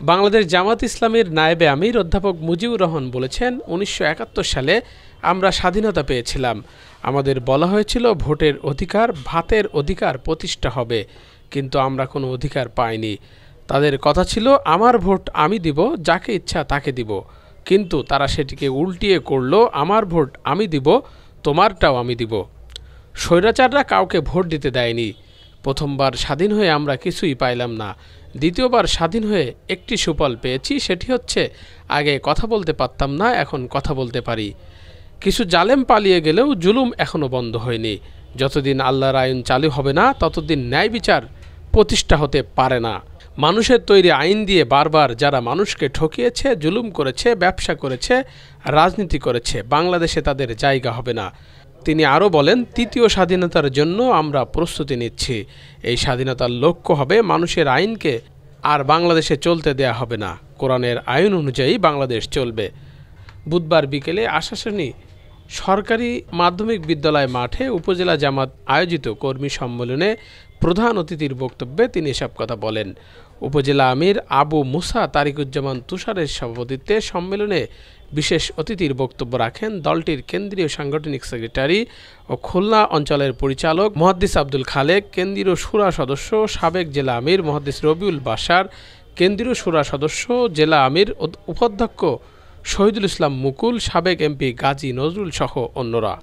বাংলাদেশ জামাত ইসলামীর নায়েবে আমির অধ্যাপক মুজিবুর রহমান বলেছেন, ১৯৭১ সালে আমরা স্বাধীনতা পেয়েছিলাম। আমাদের বলা হয়েছিল ভোটের অধিকার, ভাতের অধিকার প্রতিষ্ঠা হবে, কিন্তু আমরা কোনো অধিকার পাইনি। তাদের কথা ছিল আমার ভোট আমি দিব, যাকে ইচ্ছা তাকে দিব, কিন্তু তারা সেটিকে উল্টিয়ে করল, আমার ভোট আমি দিব, তোমারটাও আমি দিব। স্বৈরাচাররা কাউকে ভোট দিতে দেয়নি। প্রথমবার স্বাধীন হয়ে আমরা কিছুই পাইলাম না। দ্বিতীয়বার স্বাধীন হয়ে একটি সুফল পেয়েছি, সেটি হচ্ছে আগে কথা বলতে পারতাম না, এখন কথা বলতে পারি। কিছু জালেম পালিয়ে গেলেও জুলুম এখনও বন্ধ হয়নি। যতদিন আল্লাহর আইন চালু হবে না, ততদিন ন্যায় বিচার প্রতিষ্ঠা হতে পারে না। মানুষের তৈরি আইন দিয়ে বারবার যারা মানুষকে ঠকিয়েছে, জুলুম করেছে, ব্যবসা করেছে, রাজনীতি করেছে, বাংলাদেশে তাদের জায়গা হবে না। তিনি আরও বলেন, তৃতীয় স্বাধীনতার জন্য আমরা প্রস্তুতি নিচ্ছি। এই স্বাধীনতার লক্ষ্য হবে মানুষের আইনকে আর বাংলাদেশে চলতে দেয়া হবে না। কোরআনের আইন অনুযায়ী বাংলাদেশ চলবে। বুধবার বিকেলে আশাশুনি সরকারি মাধ্যমিক বিদ্যালয় মাঠে উপজেলা জামাত আয়োজিত কর্মী সম্মেলনে প্রধান অতিথির বক্তব্যে তিনি এসব কথা বলেন। উপজেলা আমির আবু মুসা তারিকুজ্জামান তুষারের সভাপতিত্বে সম্মেলনে বিশেষ অতিথির বক্তব্য রাখেন দলটির কেন্দ্রীয় সাংগঠনিক সেক্রেটারি ও খুলনা অঞ্চলের পরিচালক মুহাদ্দিস আব্দুল খালেক, কেন্দ্রীয় শুরা সদস্য সাবেক জেলা আমির মুহাদ্দিস রবিউল বাশার, কেন্দ্রীয় শুরা সদস্য জেলা আমির উপাধ্যক্ষ শহীদুল ইসলাম মুকুল, সাবেক এমপি গাজী নজরুল সহ অন্যরা।